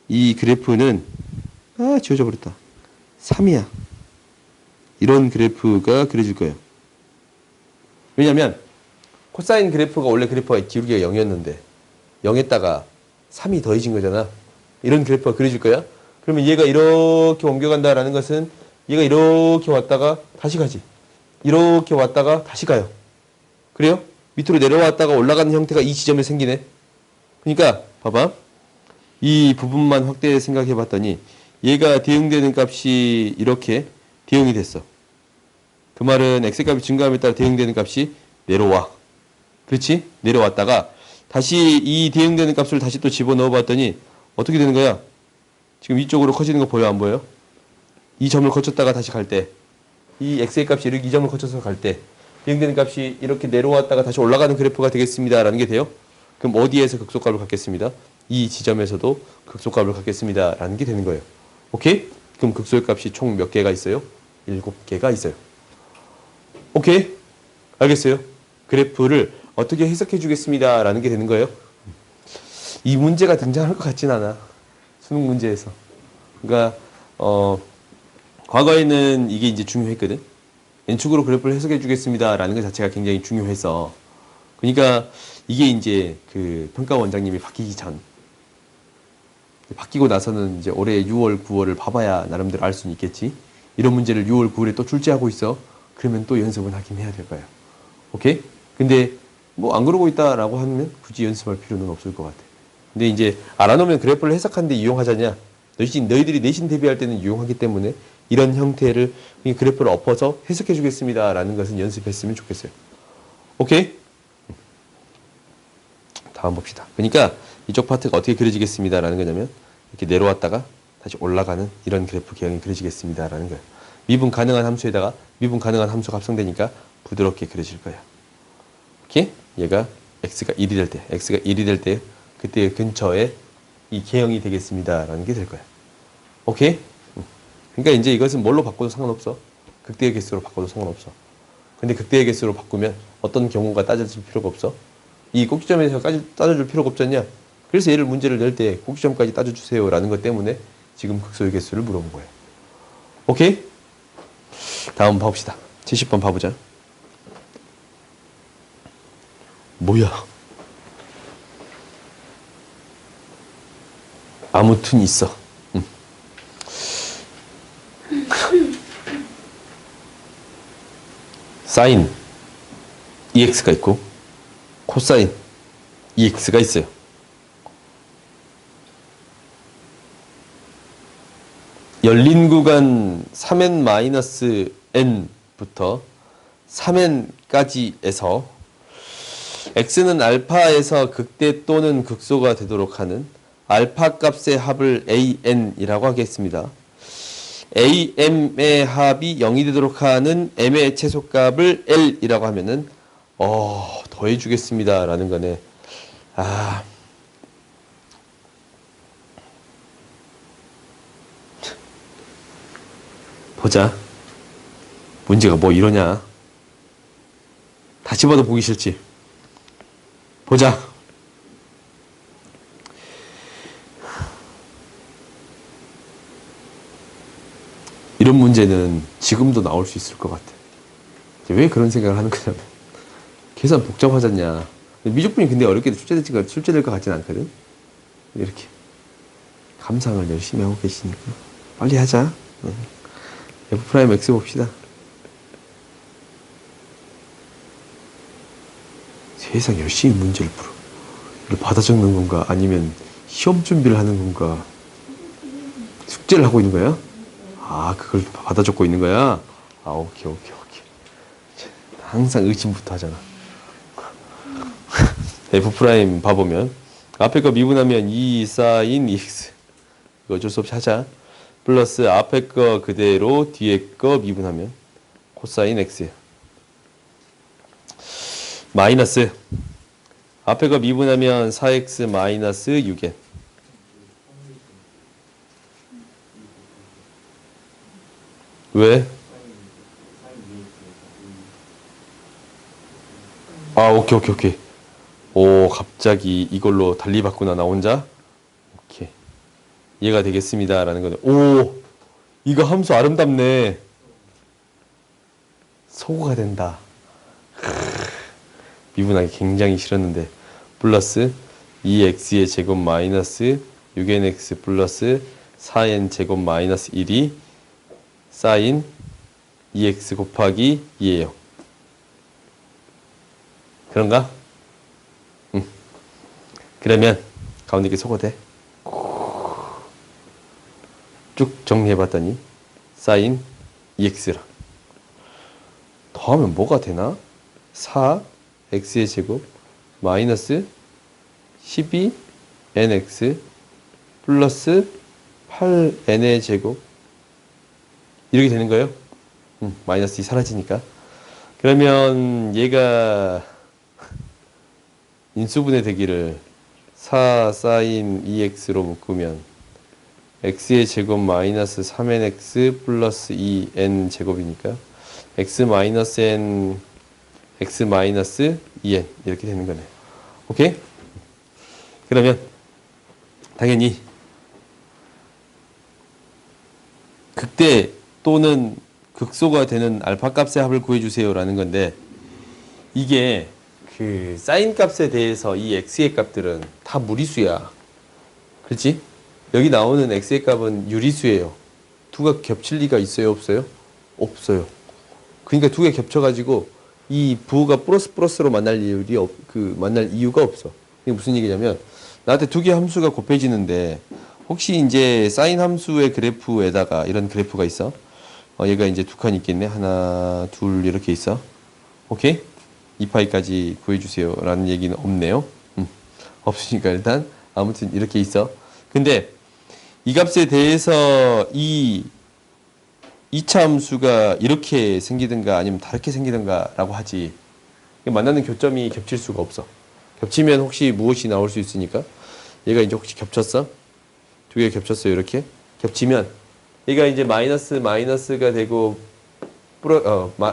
이 그래프는 지워져 버렸다. 3이야. 이런 그래프가 그려질 거예요. 왜냐면 코사인 그래프가 원래 그래프가 기울기가 0이었는데 0에다가 3이 더해진 거잖아. 이런 그래프가 그려질 거야. 그러면 얘가 이렇게 옮겨간다라는 것은 얘가 이렇게 왔다가 다시 가지. 이렇게 왔다가 다시 가요. 그래요? 밑으로 내려왔다가 올라가는 형태가 이 지점에 생기네. 그러니까 봐봐. 이 부분만 확대 생각해 봤더니 얘가 대응되는 값이 이렇게 대응이 됐어. 그 말은 x값이 증가함에 따라 대응되는 값이 내려와. 그렇지? 내려왔다가 다시 이 대응되는 값을 다시 또 집어넣어 봤더니 어떻게 되는 거야? 지금 이쪽으로 커지는 거 보여 안 보여? 이 점을 거쳤다가 다시 갈 때 이 x의 값이 이렇게 이 점을 거쳐서 갈 때 대응되는 값이 이렇게 내려왔다가 다시 올라가는 그래프가 되겠습니다 라는 게 돼요. 그럼 어디에서 극소값을 갖겠습니다? 이 지점에서도 극소값을 갖겠습니다 라는 게 되는 거예요. 오케이? 그럼 극소의 값이 총 몇 개가 있어요? 7개가 있어요. 오케이? 알겠어요? 그래프를 어떻게 해석해 주겠습니다 라는 게 되는 거예요. 이 문제가 등장할 것 같진 않아. 수능 문제에서. 그러니까 과거에는 이게 이제 중요했거든. N축으로 그래프를 해석해 주겠습니다 라는 것 자체가 굉장히 중요해서. 그러니까 이게 이제 그 평가 원장님이 바뀌기 전, 바뀌고 나서는 이제 올해 6월, 9월을 봐봐야 나름대로 알 수는 있겠지. 이런 문제를 6월, 9월에 또 출제하고 있어. 그러면 또 연습은 하긴 해야 될 거야. 오케이? 근데 뭐 안 그러고 있다라고 하면 굳이 연습할 필요는 없을 것 같아. 근데 이제 알아놓으면 그래프를 해석하는데 이용하자냐? 너희들이 내신 대비할 때는 유용하기 때문에 이런 형태를 그래프를 엎어서 해석해 주겠습니다 라는 것은 연습했으면 좋겠어요. 오케이? 다음 봅시다. 그러니까 이쪽 파트가 어떻게 그려지겠습니다 라는 거냐면 이렇게 내려왔다가 다시 올라가는 이런 그래프 기형이 그려지겠습니다 라는 거예요. 미분 가능한 함수에다가 미분 가능한 함수가 합성되니까 부드럽게 그려질 거예요. 오케이? 얘가 x가 1이 될 때, x가 1이 될 때 그때 근처에 이 개형이 되겠습니다 라는 게 될 거야. 오케이? 그러니까 이제 이것은 뭘로 바꿔도 상관없어. 극대의 개수로 바꿔도 상관없어. 근데 극대의 개수로 바꾸면 어떤 경우가 따져줄 필요가 없어. 이 꼭지점에서 따져줄 필요가 없잖냐. 그래서 얘를 문제를 낼 때 꼭지점까지 따져주세요 라는 것 때문에 지금 극소의 개수를 물어본 거예요. 오케이? 다음 봐봅시다. 70번 봐보자. 뭐야? 아무튼 있어. 사인 EX가 있고 코사인 EX가 있어요. 열린 구간 3n-n부터 3n까지에서 x는 알파에서 극대 또는 극소가 되도록 하는 알파 값의 합을 an이라고 하겠습니다. am의 합이 0이 되도록 하는 m의 최소값을 l이라고 하면은 더해주겠습니다 라는 거네. 보자. 문제가 뭐 이러냐. 다시 봐도 보기 싫지. 보자. 이런 문제는 지금도 나올 수 있을 것 같아. 왜 그런 생각을 하는 거냐면 계산 복잡하잖냐. 미적분이 근데 어렵게 출제될 것 같진 않거든. 이렇게 감상을 열심히 하고 계시니까 빨리 하자. F'X 봅시다. 세상 열심히 문제를 풀어. 이걸 받아 적는 건가? 아니면 시험 준비를 하는 건가? 숙제를 하고 있는 거야? 그걸 받아 적고 있는 거야? 오케이. 항상 의심부터 하잖아. F' 봐보면 앞에 거 미분하면 2 sin 2x 이거 어쩔 수 없이 하자. 플러스 앞에 거 그대로 뒤에 거 미분하면 코사인 x 마이너스 앞에 거 미분하면 4x 마이너스 6n 왜? 오케이. 갑자기 이걸로 달리 바꾸나 나 혼자? 오케이. 이해가 되겠습니다 라는 거네. 이거 함수 아름답네. 소거가 된다. 미분하기 굉장히 싫었는데. 플러스 2x의 제곱 마이너스 6nx 플러스 4n 제곱 마이너스 1이 사인 2x 곱하기 2예요. 그런가? 그러면 가운데 게 소거돼. 쭉 정리해봤더니 사인 2x라. 더하면 뭐가 되나? 4x의 제곱 마이너스 12nx 플러스 8n의 제곱 이렇게 되는 거예요. 마이너스 2 사라지니까. 그러면 얘가 인수분해 되기를 4 사인 2x로 묶으면 x의 제곱 마이너스 3nx 플러스 2n 제곱이니까 x 마이너스 n x 마이너스 2n 이렇게 되는 거네. 오케이? 그러면 당연히 극대 또는 극소가 되는 알파 값의 합을 구해주세요 라는 건데, 이게 그 사인 값에 대해서 이 x의 값들은 다 무리수야. 그렇지? 여기 나오는 x의 값은 유리수예요. 두가 겹칠 리가 있어요, 없어요? 없어요. 그러니까 두 개 겹쳐가지고 이 부호가 플러스로 만날 만날 이유가 없어. 이게 무슨 얘기냐면, 나한테 두 개 함수가 곱해지는데 혹시 이제 사인 함수의 그래프에다가 이런 그래프가 있어. 얘가 이제 두 칸 있겠네. 하나, 둘 이렇게 있어. 오케이? 2파이까지 구해주세요 라는 얘기는 없네요. 없으니까 일단 아무튼 이렇게 있어. 근데 이 값에 대해서 이 2차 함수가 이렇게 생기든가 아니면 다르게 생기든가 라고 하지, 만나는 교점이 겹칠 수가 없어. 겹치면 혹시 무엇이 나올 수 있으니까. 얘가 이제 혹시 겹쳤어? 두 개 겹쳤어요. 이렇게 겹치면 얘가 이제 마이너스가 되고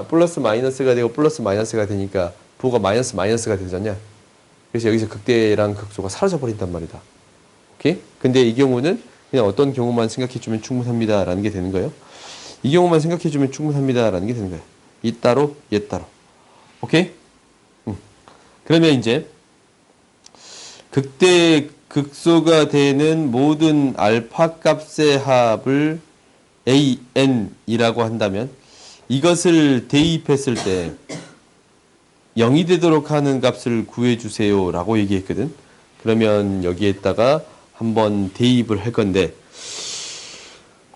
플러스 마이너스가 되고 플러스 마이너스가 되니까 부호가 마이너스가 되잖냐. 그래서 여기서 극대랑 극소가 사라져 버린단 말이다. 오케이? 근데 이 경우는 그냥 어떤 경우만 생각해 주면 충분합니다 라는 게 되는 거예요. 이 경우만 생각해 주면 충분합니다 라는 게 되는 거예요. 이 따로 얘 따로. 오케이? 그러면 이제 극대 극소가 되는 모든 알파 값의 합을 an이라고 한다면 이것을 대입했을 때 0이 되도록 하는 값을 구해주세요 라고 얘기했거든. 그러면 여기에다가 한번 대입을 할 건데,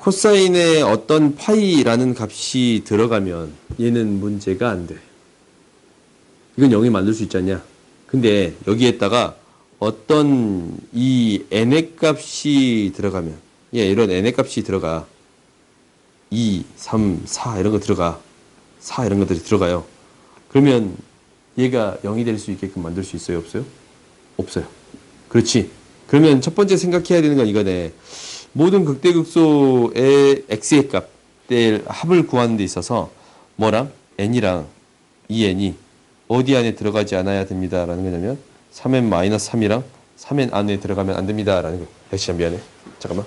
코사인에 어떤 파이라는 값이 들어가면 얘는 문제가 안 돼. 이건 0이 만들 수 있잖냐. 근데 여기에다가 어떤 이 n의 값이 들어가면, 이런 n의 값이 들어가. 2, 3, 4 이런 거 들어가. 4 이런 것들이 들어가요. 그러면 얘가 0이 될 수 있게끔 만들 수 있어요? 없어요? 없어요. 그렇지. 그러면 첫 번째 생각해야 되는 건 이거네. 모든 극대극소의 x의 값들 합을 구하는 데 있어서 뭐랑? n이랑 2n이 어디 안에 들어가지 않아야 됩니다. 라는 거냐면 3n-3이랑 3n 안에 들어가면 안 됩니다. 라는 거. 역시 미안해. 잠깐만.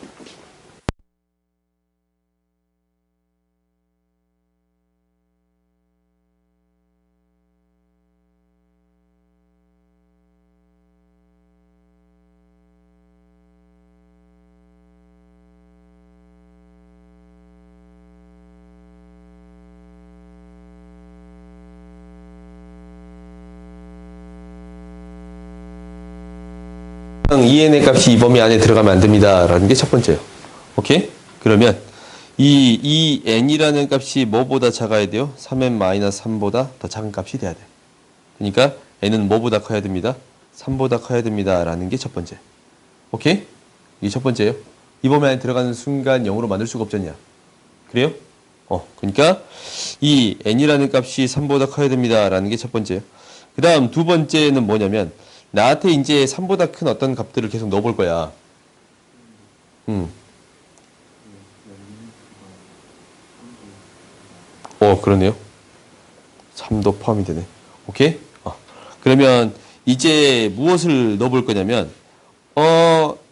EN의 값이 이 범위 안에 들어가면 안 됩니다. 라는 게 첫 번째예요. 오케이? 그러면 이 n이라는 값이 뭐보다 작아야 돼요? 3n-3보다 더 작은 값이 돼야 돼. 그러니까 n은 뭐보다 커야 됩니다? 3보다 커야 됩니다. 라는 게 첫 번째. 오케이? 이게 첫 번째예요. 이 범위 안에 들어가는 순간 0으로 만들 수가 없잖냐. 그래요? 그러니까 이 n이라는 값이 3보다 커야 됩니다. 라는 게 첫 번째예요. 그 다음 두 번째는 뭐냐면 나한테 이제 3보다 큰 어떤 값들을 계속 넣어볼 거야. 그러네요. 3도 포함이 되네. 오케이? 그러면 이제 무엇을 넣어볼 거냐면,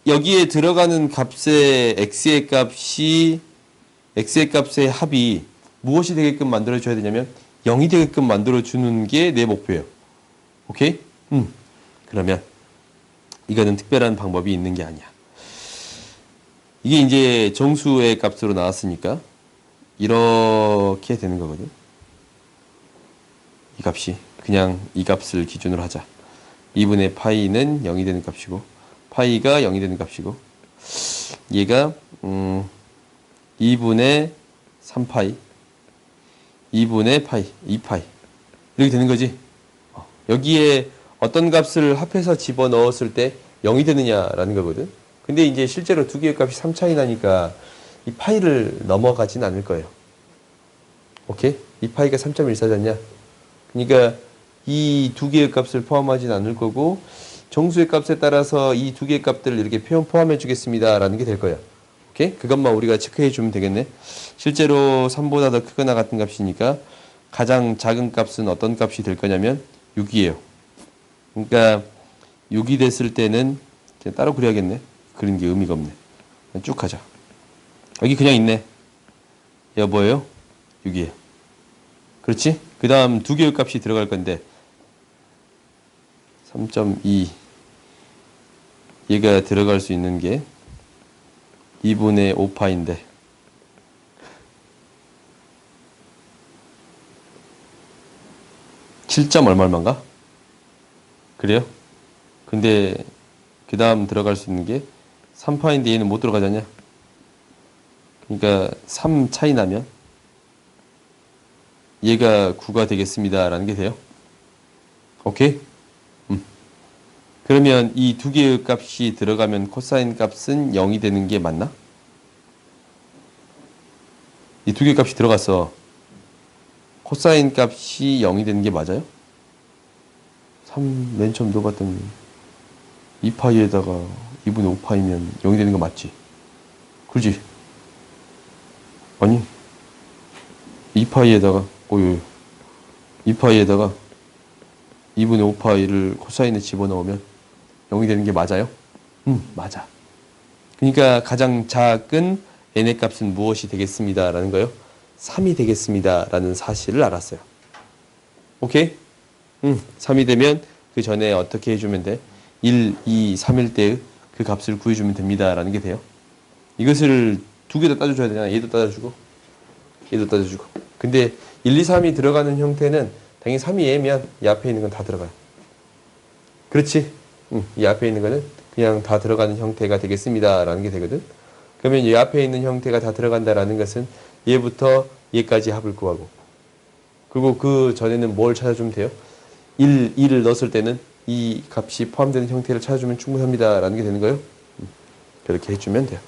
여기에 들어가는 값의 x의 값의 합이 무엇이 되게끔 만들어줘야 되냐면, 0이 되게끔 만들어주는 게 내 목표예요. 오케이? 그러면 이거는 특별한 방법이 있는 게 아니야. 이게 이제 정수의 값으로 나왔으니까 이렇게 되는 거거든. 이 값이 그냥 이 값을 기준으로 하자. 2분의 파이는 0이 되는 값이고 파이가 0이 되는 값이고 얘가 2분의 3파이 2분의 파이 2파이 이렇게 되는 거지. 여기에 어떤 값을 합해서 집어넣었을 때 0이 되느냐라는 거거든. 근데 이제 실제로 두 개의 값이 3 차이 나니까 이 파이를 넘어가진 않을 거예요. 오케이? 이 파이가 3.14잖냐? 그러니까 이 두 개의 값을 포함하진 않을 거고 정수의 값에 따라서 이 두 개의 값들을 이렇게 포함해 주겠습니다. 라는 게 될 거야. 오케이? 그것만 우리가 체크해 주면 되겠네. 실제로 3보다 더 크거나 같은 값이니까 가장 작은 값은 어떤 값이 될 거냐면 6이에요. 그러니까 6이 됐을 때는 따로 그려야겠네. 그린 게 의미가 없네. 쭉 가자. 여기 그냥 있네. 얘가 뭐예요? 6이에요. 그렇지? 그 다음 두 개의 값이 들어갈 건데 3.2 얘가 들어갈 수 있는 게 2분의 5파인데 7점 얼마인가? 그래요? 근데 그 다음 들어갈 수 있는 게 3파인데 얘는 못 들어가잖냐? 그러니까 3 차이 나면 얘가 9가 되겠습니다. 라는 게 돼요. 오케이? 그러면 이 두 개의 값이 들어가면 코사인 값은 0이 되는 게 맞나? 이 두 개의 값이 들어갔어. 코사인 값이 0이 되는 게 맞아요? 맨 처음 넣어봤더니 2파이에다가 2분의 5파이면 0이 되는 거 맞지? 그렇지? 아니 2파이에다가 2파이에다가 2분의 5파이를 코사인에 집어넣으면 0이 되는 게 맞아요? 맞아. 그러니까 가장 작은 n의 값은 무엇이 되겠습니다. 라는 거요? 3이 되겠습니다. 라는 사실을 알았어요. 오케이? 3이 되면 그 전에 어떻게 해주면 돼? 1, 2, 3일 때의 그 값을 구해주면 됩니다. 라는 게 돼요. 이것을 두 개 다 따져줘야 되잖아. 얘도 따져주고 얘도 따져주고. 근데 1, 2, 3이 들어가는 형태는 당연히 3이 얘면 이 앞에 있는 건 다 들어가요. 그렇지? 이 앞에 있는 거는 그냥 다 들어가는 형태가 되겠습니다. 라는 게 되거든. 그러면 이 앞에 있는 형태가 다 들어간다라는 것은 얘부터 얘까지 합을 구하고 그리고 그 전에는 뭘 찾아주면 돼요? 1을 넣었을 때는 이 값이 포함되는 형태를 찾아주면 충분합니다 라는 게 되는 거예요. 그렇게 해주면 돼요.